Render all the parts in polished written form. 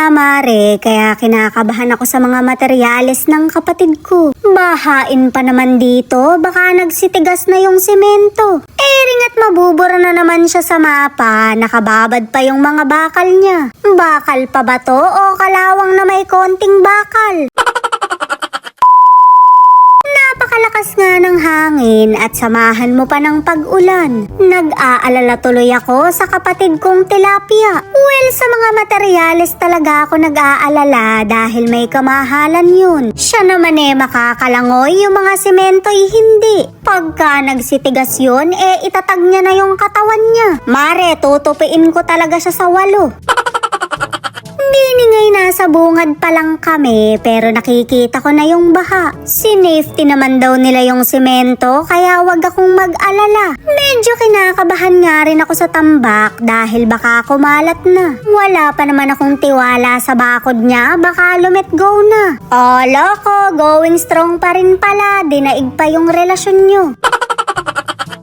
nga mare, kaya kinakabahan ako sa mga materyales ng kapatid ko. Bahain pa naman dito, baka nagsitigas na yung semento. Ringat mabubura na naman siya sa mapa, nakababad pa yung mga bakal niya. Bakal pa ba to o kalawang na may konting bakal? Napakalakas nga ng hangin at samahan mo pa ng pag-ulan. Nag-aalala tuloy ako sa kapatid kong tilapia. Well, sa mga materyales talaga ako nag-aalala dahil may kamahalan yun. Siya naman makakalangoy, yung mga semento'y hindi. Pagka nagsitigas yun, itatag niya na yung katawan niya. Mare, tutupiin ko talaga siya sa 8. Biningay nasa bungad pa lang kami pero nakikita ko na yung baha. Sinafety naman daw nila yung semento kaya wag akong mag-alala. Medyo kinakabahan nga rin ako sa tambak dahil baka kumalat na. Wala pa naman akong tiwala sa bakod niya, baka lumit go na. Oh, loko, going strong pa rin pala, dinaig pa yung relasyon nyo.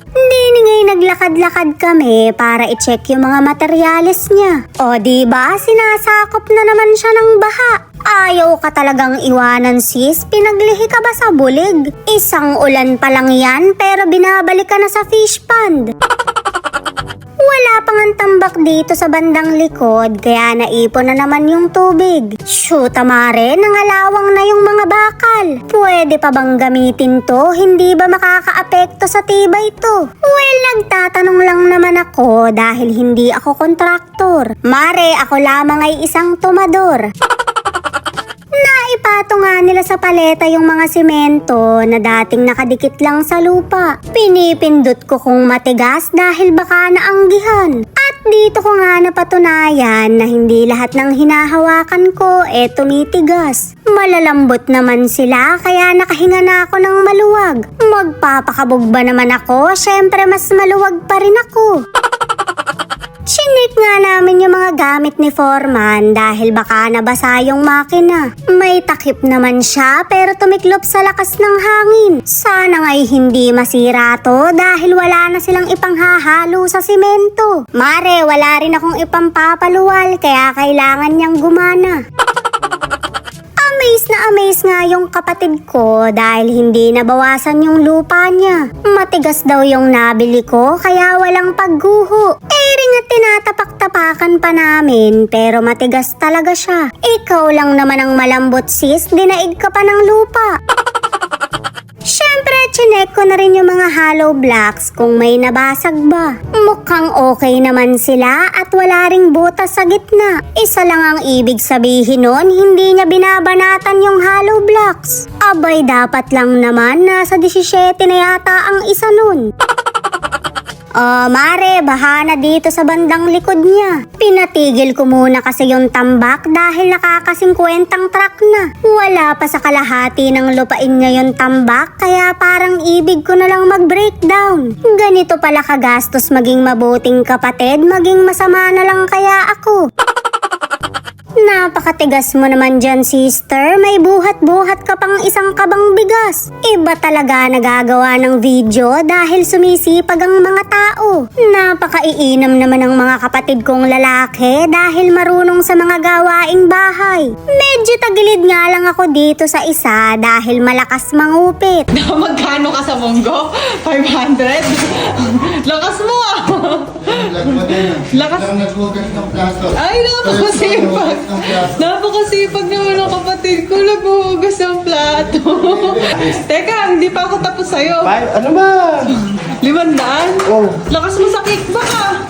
Hindi ngay naglakad-lakad kami para i-check yung mga materyales niya. O diba, sinasakop na naman siya ng baha. Ayaw ka talagang iwanan sis, pinaglihi ka ba sa bulig? Isang ulan pa lang yan pero binabalik ka na sa fish pond. Wala pang ang tambak dito sa bandang likod kaya naipon na naman yung tubig. Shoot, amare, nangalawang na yung mga bakal. Pwede pa bang gamitin to? Hindi ba makakaapekto sa tibay to? Well, nagtatanong lang naman ako dahil hindi ako kontraktor. Mare, ako lamang ay isang tumador. Naipato nga nila sa paleta yung mga semento na dating nakadikit lang sa lupa. Pinipindot ko kung matigas dahil baka naanggihan. At dito ko nga napatunayan na hindi lahat ng hinahawakan ko tumitigas. Malalambot naman sila kaya nakahinga na ako ng maluwag. Magpapakabog ba naman ako? Syempre mas maluwag pa rin ako. Chinik nga namin yung mga gamit ni Foreman dahil baka nabasa yung makina. May takip naman siya pero tumiklop sa lakas ng hangin. Sana nga'y hindi masira to dahil wala na silang ipanghahalo sa simento. Mare, wala rin akong ipampapaluwal kaya kailangan niyang gumana. Amaze nga yung kapatid ko dahil hindi nabawasan yung lupa niya. Matigas daw yung nabili ko kaya walang pagguho. Ring at tinatapak-tapakan pa namin pero matigas talaga siya. Ikaw lang naman ang malambot sis, dinaig ka pa ng lupa. Siyempre, chinek ko na rin yung mga hollow blocks kung may nabasag ba. Mukhang okay naman sila at wala ring butas sa gitna. Isa lang ang ibig sabihin nun, hindi niya binabanatan yung hollow blocks. Abay, dapat lang naman, nasa 17 na yata ang isa nun. Mare, baha na dito sa bandang likod niya. Pinatigil ko muna kasi yung tambak dahil nakaka-50 truck na. Wala pa sa kalahati ng lupain niya yung tambak kaya parang ibig ko na lang mag-breakdown. Ganito pala kagastos maging mabuting kapatid, maging masama na lang kaya ako. Napakatigas mo naman dyan, sister. May buhat-buhat ka pang isang kabang bigas. Iba talaga nagagawa ng video dahil sumisipag ang mga tao. Napakaiinam naman ng mga kapatid kong lalaki dahil marunong sa mga gawaing bahay. Medyo tagilid nga lang ako dito sa isa dahil malakas mangupit. Magkano ka sa munggo? 500? Lakas mo ah! Lakas. Ay, napakasipag. Napakasipag naman ang kapatid ko. Naghuhugas ng plato. Teka, hindi pa ako tapos sa'yo. Ano ba? 500? Oh. Lakas mo sa kickback ah.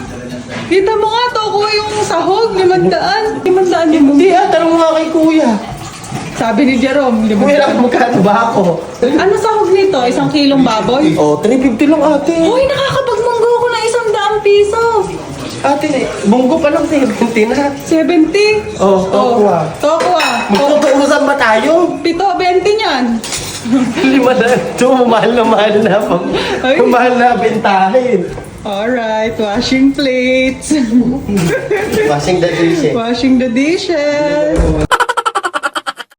Kita mo nga to, kuha yung sahog. 500. 500 yung Hindi tanong mo nga kay kuya. Sabi ni Jerome, 500. Kuya, magkano ba ako? Ano sahog nito? 1 kilong baboy? Oh, 350 lang ate. Hoy, nakakapagmunggo ko na 100 piso. Ate, munggo pa lang 70 na. 70? Oh, tokwa. Tokwa. Magtutuusan ba tayo? 7.20 niyan. 5 na. Ito, mahal na mahal na. Ay. Mahal na bentahin. Alright, washing plates. Washing the dishes. Washing the dishes.